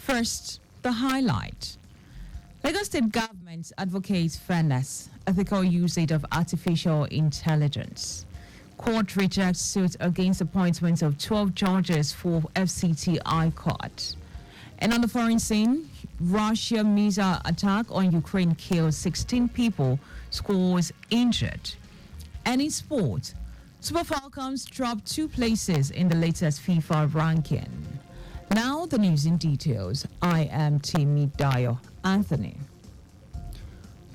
First, the highlight. Lagos State government advocates fairness, ethical usage of artificial intelligence. Court rejects suit against appointments of 12 judges for FCTI court. And on the foreign scene, Russia missile attack on Ukraine kills 16 people, scores injured. And in sport, Super Falcons dropped 2 places in the latest FIFA ranking. Now the news in details. I am Timmy Dayo Anthony.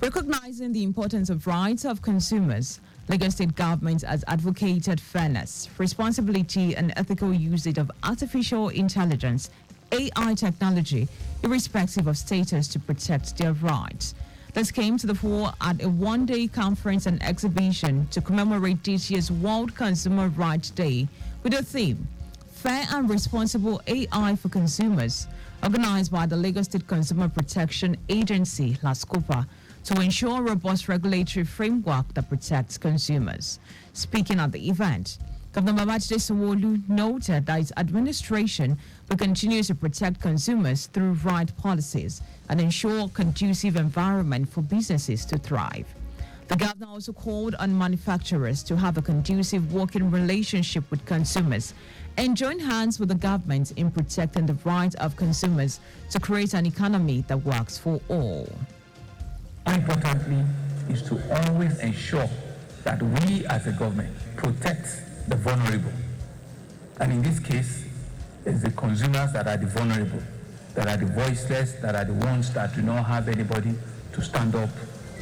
Recognizing the importance of rights of consumers, Lagos State government has advocated fairness, responsibility and ethical usage of artificial intelligence, AI technology, irrespective of status to protect their rights. This came to the fore at a one-day conference and exhibition to commemorate this year's World Consumer Rights Day with the theme, Fair and Responsible AI for Consumers, organized by the Lagos State Consumer Protection Agency, LASCOPA, to ensure a robust regulatory framework that protects consumers. Speaking at the event, Governor Babajide Sanwo-Olu noted that his administration will continue to protect consumers through right policies and ensure conducive environment for businesses to thrive. The governor also called on manufacturers to have a conducive working relationship with consumers and join hands with the government in protecting the rights of consumers to create an economy that works for all. Importantly, is to always ensure that we as a government protect the vulnerable. And in this case, it's the consumers that are the vulnerable, that are the voiceless, that are the ones that do not have anybody to stand up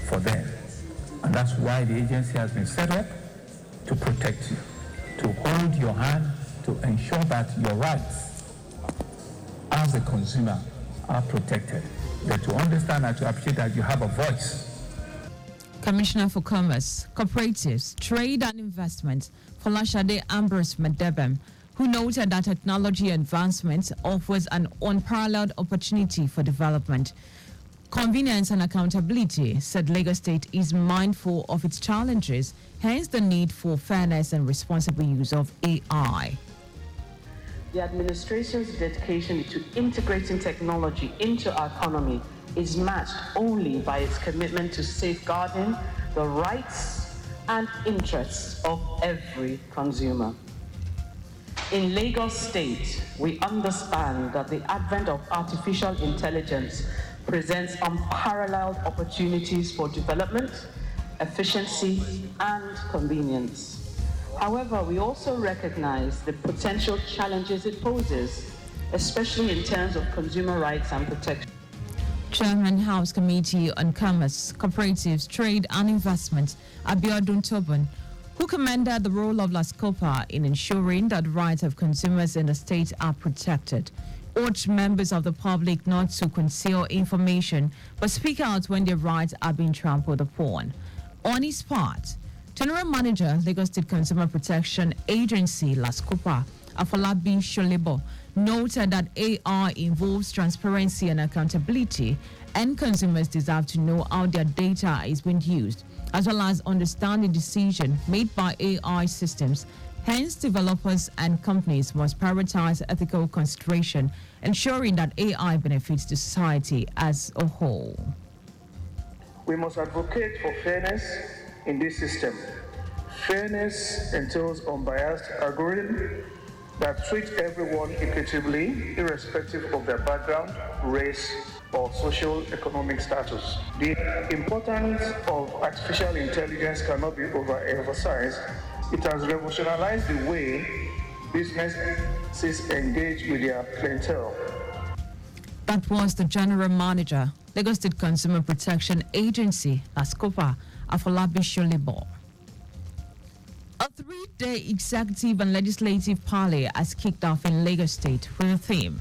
for them. And that's why the agency has been set up to protect you, to hold your hand, to ensure that your rights as a consumer are protected. But to understand and to appreciate that you have a voice. Commissioner for Commerce, Cooperatives, Trade and Investment, Folashade Ambrose Medebem, who noted that technology advancement offers an unparalleled opportunity for development. Convenience and accountability, said Lagos State is mindful of its challenges, hence the need for fairness and responsible use of AI. The administration's dedication to integrating technology into our economy is matched only by its commitment to safeguarding the rights and interests of every consumer. In Lagos State, we understand that the advent of artificial intelligence presents unparalleled opportunities for development, efficiency, and convenience. However, we also recognize the potential challenges it poses, especially in terms of consumer rights and protection. Chairman House Committee on Commerce, Cooperatives, Trade and Investment, Abiodun Tobin, who commended the role of LASCOPA in ensuring that rights of consumers in the state are protected, urged members of the public not to conceal information but speak out when their rights are being trampled upon. On his part, General Manager, Lagos State Consumer Protection Agency, LASCOPA, Afolabi Sholebo, noted that AI involves transparency and accountability, and consumers deserve to know how their data is being used, as well as understand the decision made by AI systems. Hence, developers and companies must prioritize ethical consideration, ensuring that AI benefits the society as a whole. We must advocate for fairness in this system. Fairness entails unbiased algorithm that treat everyone equitably, irrespective of their background, race, or social-economic status. The importance of artificial intelligence cannot be overemphasized. It has revolutionized the way businesses engage with their clientele. That was the General Manager, Lagos State Consumer Protection Agency, LASCOPA, Afolabi Sholebo. A 3-day executive and legislative parley has kicked off in Lagos State with a theme,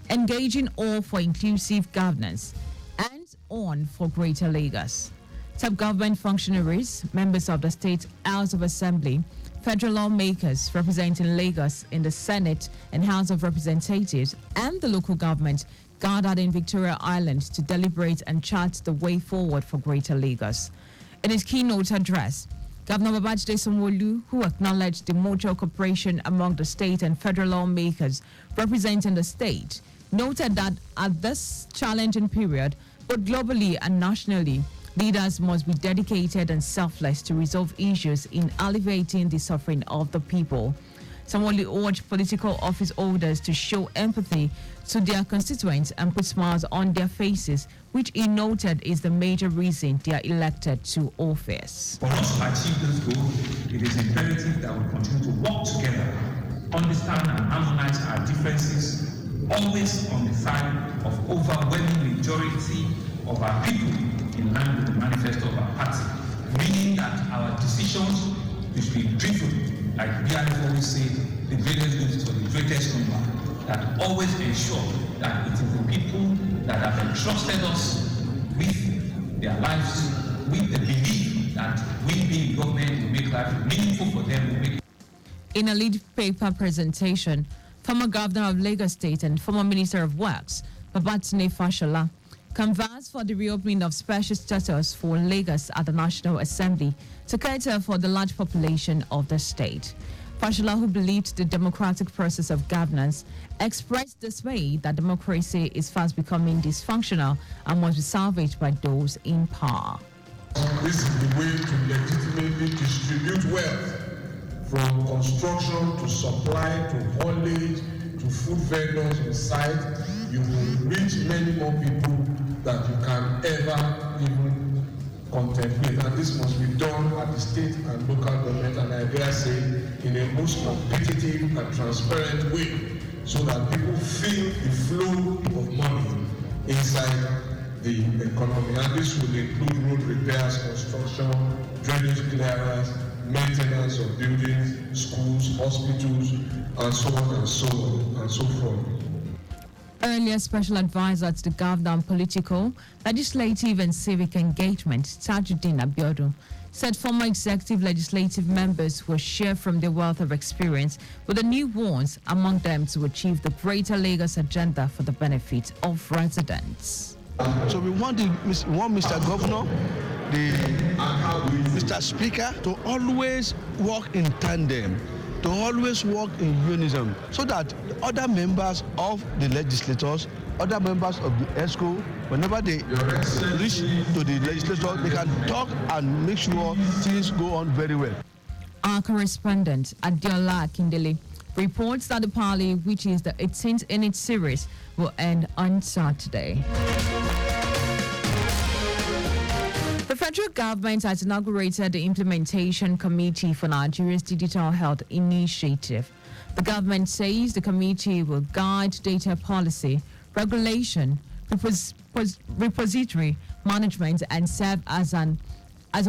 Engaging All for Inclusive Governance and On for Greater Lagos. Top government functionaries, members of the State House of Assembly, federal lawmakers representing Lagos in the Senate and House of Representatives, and the local government gathered in Victoria Island to deliberate and chart the way forward for Greater Lagos. In his keynote address, Governor Babajide Sanwo-Olu, who acknowledged the mutual cooperation among the state and federal lawmakers representing the state, noted that at this challenging period, both globally and nationally, leaders must be dedicated and selfless to resolve issues in alleviating the suffering of the people. Sanwo-Olu urged political office holders to show empathy to their constituents and put smiles on their faces, which he noted is the major reason they are elected to office. For us to achieve this goal, it is imperative that we continue to work together, understand and harmonize our differences, always on the side of overwhelming majority of our people in line with the manifesto of our party, meaning that our decisions should be driven, like BRF always say, the greatest good for the greatest number, that always ensure that it is the people that have entrusted us with their lives, with the belief that we being government will make life meaningful for them. In a lead paper presentation, former Governor of Lagos State and former Minister of Works, Babatunde Fashola, canvassed for the reopening of special status for Lagos at the National Assembly to cater for the large population of the state. Fashola, who believed the democratic process of governance, expressed dismay that democracy is fast becoming dysfunctional and must be salvaged by those in power. This is the way to legitimately distribute wealth, from construction to supply to haulage to food vendors on site. You will reach many more people that you can ever even contemplate, and this must be done at the state and local government, and I dare say in a most competitive and transparent way, so that people feel the flow of money inside the economy. And this will include road repairs, construction, drainage clearance, maintenance of buildings, schools, hospitals, and so on and so on and so forth. Earlier special advisor to the governor on political, legislative and civic engagement, Tajuddin Abiodun, said former executive legislative members will share from their wealth of experience with the new ones among them to achieve the Greater Lagos agenda for the benefit of residents. So we want Mr. Governor, Mr. Speaker, to always work in tandem, to always work in unison, so that other members of the legislators, other members of the ESCO, whenever they reach to the legislature, they can talk and make sure things go on very well. Our correspondent, Adiola Akindele, reports that the parley, which is the 18th in its series, will end on Saturday. The federal government has inaugurated the Implementation Committee for Nigeria's Digital Health Initiative. The government says the committee will guide data policy, regulation, repository management, and serve as a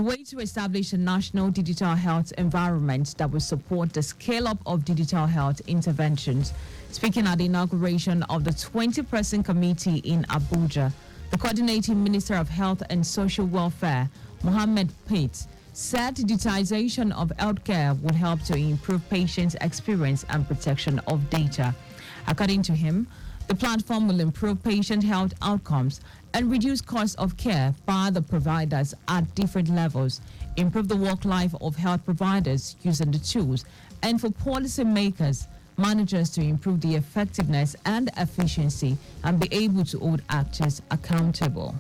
way to establish a national digital health environment that will support the scale-up of digital health interventions. Speaking at the inauguration of the 20-person committee in Abuja, the coordinating Minister of Health and Social Welfare, Mohammed Pate, said digitization of healthcare will help to improve patients' experience and protection of data. According to him, the platform will improve patient health outcomes and reduce costs of care by the providers at different levels, improve the work life of health providers using the tools, and for policymakers, managers to improve the effectiveness and efficiency and be able to hold actors accountable.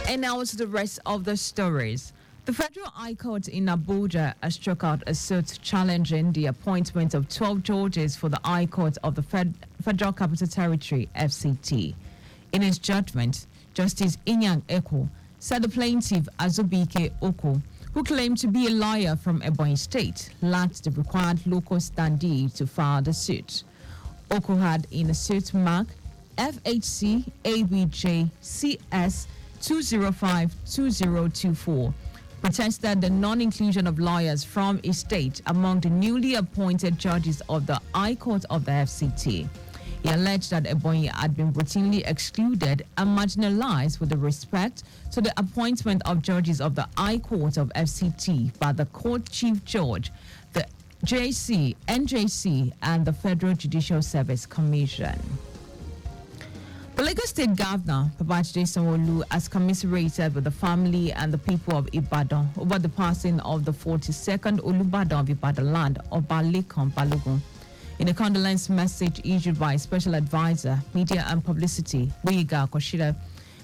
And now to the rest of the stories. The Federal High Court in Abuja has struck out a suit challenging the appointment of 12 judges for the High Court of the Federal Capital Territory, FCT. In his judgment, Justice Inyang Eko said the plaintiff, Azubike Oko, who claimed to be a lawyer from Ebonyi State, lacked the required local standee to file the suit. Oko had in a suit mark FHC ABJ CS 2052024 protested the non-inclusion of lawyers from his state among the newly appointed judges of the High Court of the FCT. He alleged that Ebonyi had been routinely excluded and marginalized with respect to the appointment of judges of the High Court of FCT by the Court Chief Judge, the JC, NJC, and the Federal Judicial Service Commission. The Lagos State Governor, Babajide Sanwo-Olu, has commiserated with the family and the people of Ibadan over the passing of the 42nd Olubadan of Ibadan land, Oba Lekan Balogun. In a condolence message issued by Special Advisor, Media and Publicity, Wiga Koshida,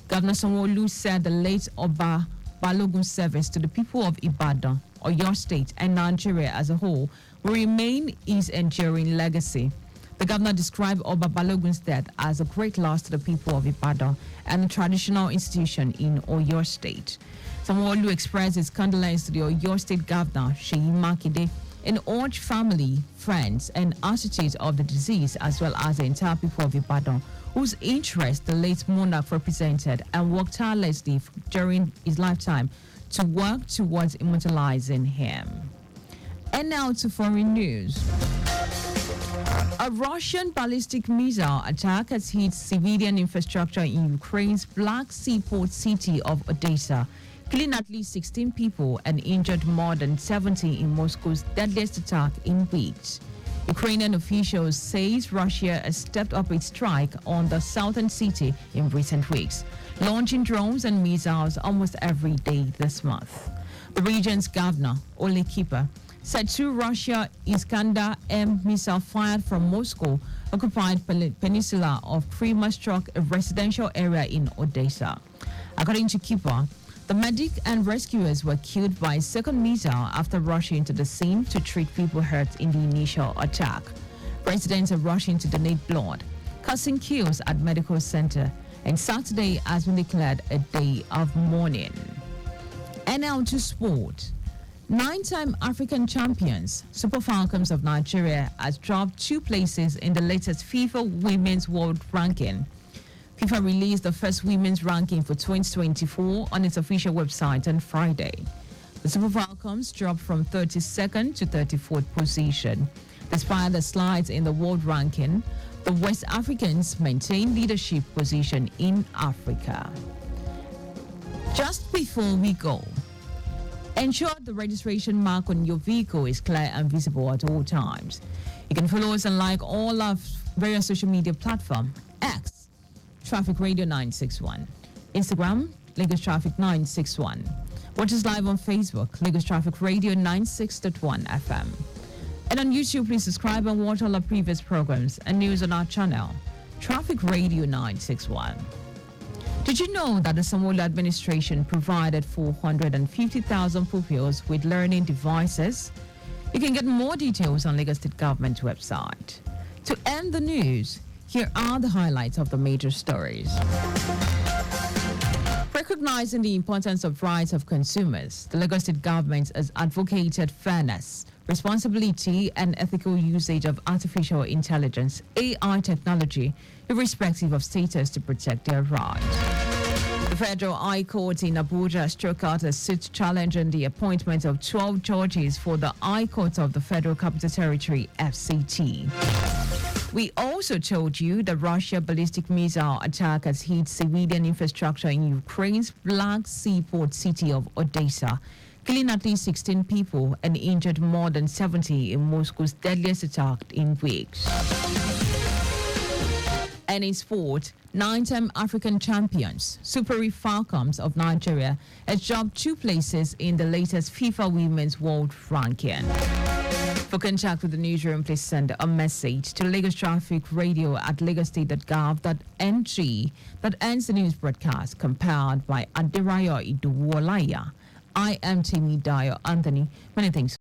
Governor Sanwo-Olu said the late Oba Balogun's service to the people of Ibadan, Oyo State, and Nigeria as a whole will remain his enduring legacy. The governor described Oba Balogun's death as a great loss to the people of Ibadan and a traditional institution in Oyo State. Sanwo-Olu expressed his condolence to the Oyo State Governor, Seyi Makinde, and urged family, friends, and associates of the deceased, as well as the entire people of Ibadan, whose interest the late monarch represented and worked tirelessly during his lifetime to work towards immortalizing him. And now to foreign news. A Russian ballistic missile attack has hit civilian infrastructure in Ukraine's Black Sea port city of Odessa, killing at least 16 people and injured more than 70 in Moscow's deadliest attack in weeks. Ukrainian officials say Russia has stepped up its strike on the southern city in recent weeks, launching drones and missiles almost every day this month. The region's governor, Ole Kiper, said two Russia Iskander-M missiles fired from Moscow occupied peninsula of Crimea struck a residential area in Odessa. According to Kiper, the medic and rescuers were killed by a second missile after rushing into the scene to treat people hurt in the initial attack. Residents are rushing to donate blood, causing queues at medical center, and Saturday has been declared a day of mourning. And now to sport. 9-time African champions, Super Falcons of Nigeria, has dropped 2 places in the latest FIFA Women's World Ranking. FIFA released the first women's ranking for 2024 on its official website on Friday. The Super Falcons dropped from 32nd to 34th position. Despite the slides in the world ranking, the West Africans maintain leadership position in Africa. Just before we go, ensure the registration mark on your vehicle is clear and visible at all times. You can follow us and like all our various social media platforms. X, Traffic Radio 961. Instagram, Lagos Traffic 961. Watch us live on Facebook, Lagos Traffic Radio 96.1 FM. And on YouTube, please subscribe and watch all our previous programs and news on our channel, Traffic Radio 961. Did you know that the Sanwo-Olu administration provided 450,000 pupils with learning devices? You can get more details on Lagos State Government website. To end the news, here are the highlights of the major stories. Recognizing the importance of rights of consumers, the Lagos State Government has advocated fairness, responsibility, and ethical usage of artificial intelligence, AI technology, irrespective of status, to protect their rights. The Federal High Court in Abuja struck out a suit challenging the appointment of 12 judges for the High Court of the Federal Capital Territory, FCT. We also told you the Russia ballistic missile attack has hit civilian infrastructure in Ukraine's Black Sea port city of Odessa, killing at least 16 people and injured more than 70 in Moscow's deadliest attack in weeks. And in sport, 9-time African champions, Super Falcons of Nigeria, has dropped 2 places in the latest FIFA Women's World Ranking. For contact with the newsroom, please send a message to Lagos Traffic Radio at lagostate.gov.ng. That ends the news broadcast, compiled by Adirayo Iduwolaya. I am Dayo Anthony. Many thanks.